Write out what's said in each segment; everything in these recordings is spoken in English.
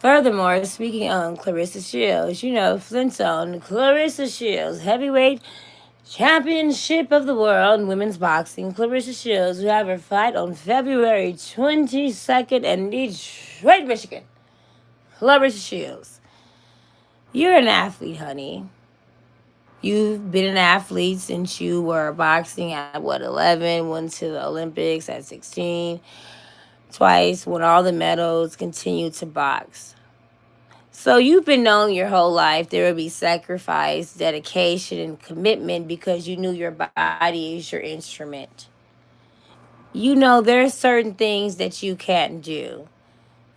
Furthermore, speaking on Clarissa Shields, Flintstone, Clarissa Shields, heavyweight championship of the world in women's boxing. Clarissa Shields will have her fight on February 22nd in Detroit, Michigan. Clarissa Shields, you're an athlete, honey. You've been an athlete since you were boxing at 11, went to the Olympics at 16, twice, won all the medals, continued to box. So you've been known your whole life there would be sacrifice, dedication, and commitment because you knew your body is your instrument. There are certain things that you can't do.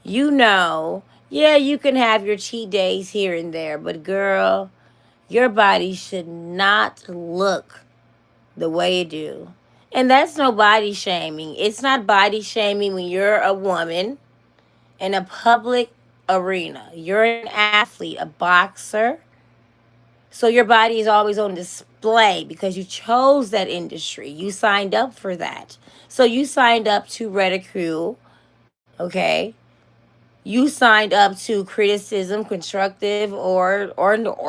Yeah, you can have your cheat days here and there, but girl, your body should not look the way it do. And that's no body shaming. It's not body shaming when you're a woman in a public arena. You're an athlete, a boxer. So your body is always on display because you chose that industry. You signed up for that. So you signed up to ridicule, okay? You signed up to criticism, constructive or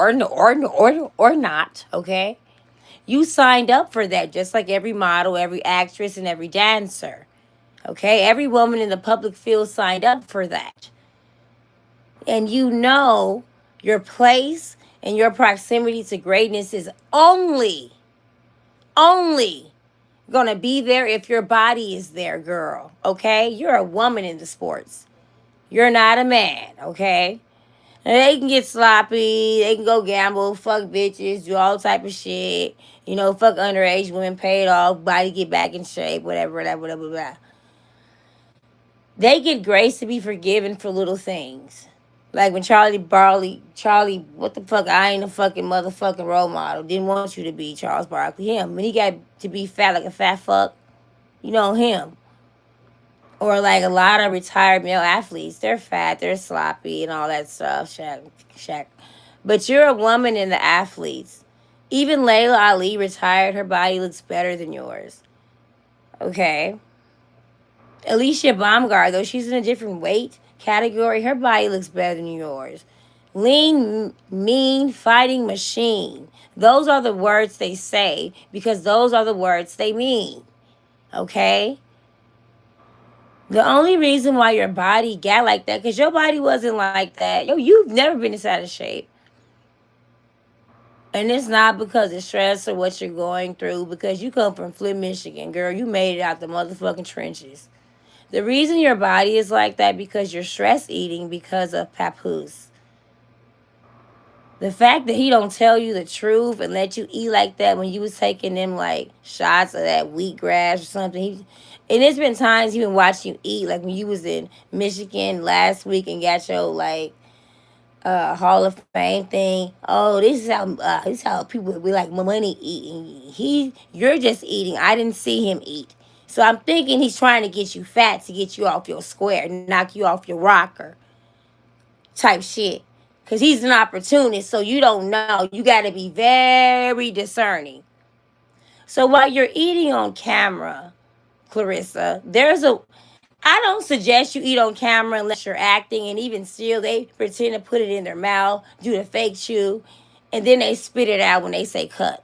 not, okay? You signed up for that just like every model, every actress, and every dancer. Okay? Every woman in the public field signed up for that. And your place and your proximity to greatness is only gonna be there if your body is there, girl. Okay? You're a woman in the sports. You're not a man, okay? And they can get sloppy, they can go gamble, fuck bitches, do all type of shit. Fuck underage women, pay it off, body get back in shape, whatever. They get grace to be forgiven for little things. Like when Charlie, what the fuck, I ain't a fucking motherfucking role model. Didn't want you to be Charles Barkley. Him. When he got to be fat like a fat fuck, him. Or like a lot of retired male athletes, they're fat, they're sloppy, and all that stuff. Shaq. But you're a woman in the athletes. Even Layla Ali retired. Her body looks better than yours. Okay. Alicia Baumgart, though she's in a different weight category, her body looks better than yours. Lean, mean, fighting machine. Those are the words they say because those are the words they mean. Okay? The only reason why your body got like that, because your body wasn't like that. You've never been this out of shape. And it's not because of stress or what you're going through, because you come from Flint, Michigan, girl. You made it out the motherfucking trenches. The reason your body is like that because you're stress eating because of Papoose. The fact that he don't tell you the truth and let you eat like that when you was taking them like shots of that wheatgrass or something. And there's been times he been watching you eat, like when you was in Michigan last week and got your like Hall of Fame thing. Oh, this is how people with like money eat. And you're just eating. I didn't see him eat. So I'm thinking he's trying to get you fat to get you off your square, knock you off your rocker type shit. Because he's an opportunist, so you don't know. You got to be very discerning. So while you're eating on camera, Clarissa, I don't suggest you eat on camera unless you're acting, and even still, they pretend to put it in their mouth, do the fake chew, and then they spit it out when they say cut.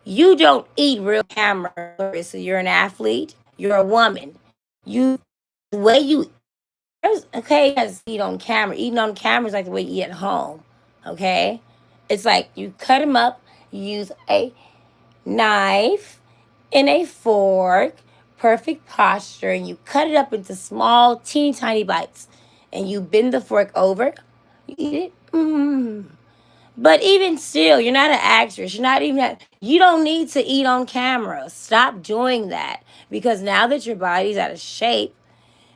You don't eat real camera, Clarissa. You're an athlete. You're a woman. The way you okay, guys eat on camera. Eating on camera is like the way you eat at home. Okay? It's like you cut them up, you use a knife and a fork, perfect posture, and you cut it up into small, teeny tiny bites. And you bend the fork over, you eat it. But even still, you're not an actress. You don't need to eat on camera. Stop doing that. Because now that your body's out of shape,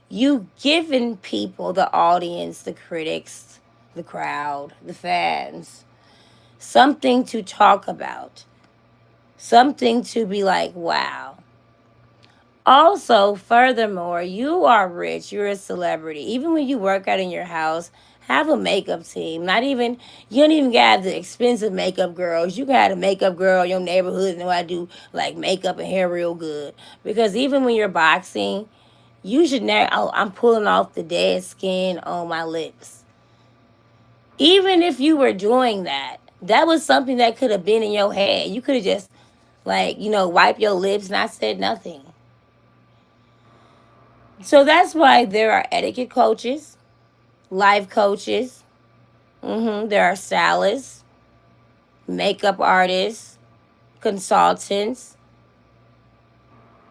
you've given people, the audience, the critics, the crowd, the fans, something to talk about. Something to be like, wow. Also, furthermore, you are rich. You're a celebrity. Even when you work out in your house, have a makeup team. You don't even got the expensive makeup girls. You got a makeup girl in your neighborhood know how to do like makeup and hair real good. Because even when you're boxing, You should never, oh, I'm pulling off the dead skin on my lips. Even if you were doing that, that was something that could have been in your head. You could have just, like, wipe your lips, not said nothing. So that's why there are etiquette coaches, life coaches, there are stylists, makeup artists, consultants,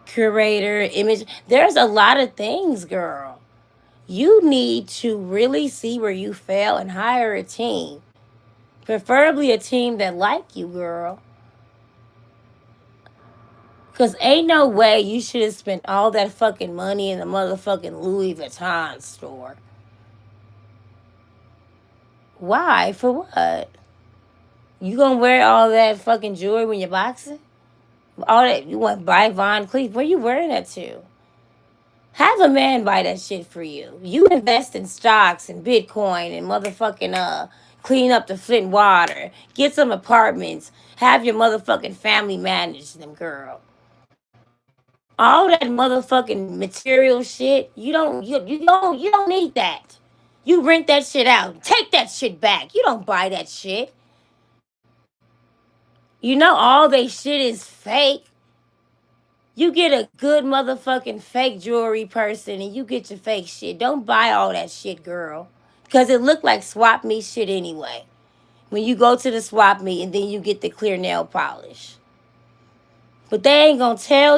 curator, image. There's a lot of things, girl. You need to really see where you fail and hire a team. Preferably a team that like you, girl. Cause ain't no way you should have spent all that fucking money in the motherfucking Louis Vuitton store. Why? For what? You gonna wear all that fucking jewelry when you're boxing? All that you want to buy Von Cleef? Where you wearing that to? Have a man buy that shit for you. You invest in stocks and Bitcoin and motherfucking clean up the Flint water. Get some apartments. Have your motherfucking family manage them, girl. All that motherfucking material shit, you don't need that. You rent that shit out. Take that shit back. You don't buy that shit. You know all they shit is fake. You get a good motherfucking fake jewelry person and you get your fake shit. Don't buy all that shit, girl. Because it look like swap meet shit anyway. When you go to the swap meet and then you get the clear nail polish. But they ain't gonna tell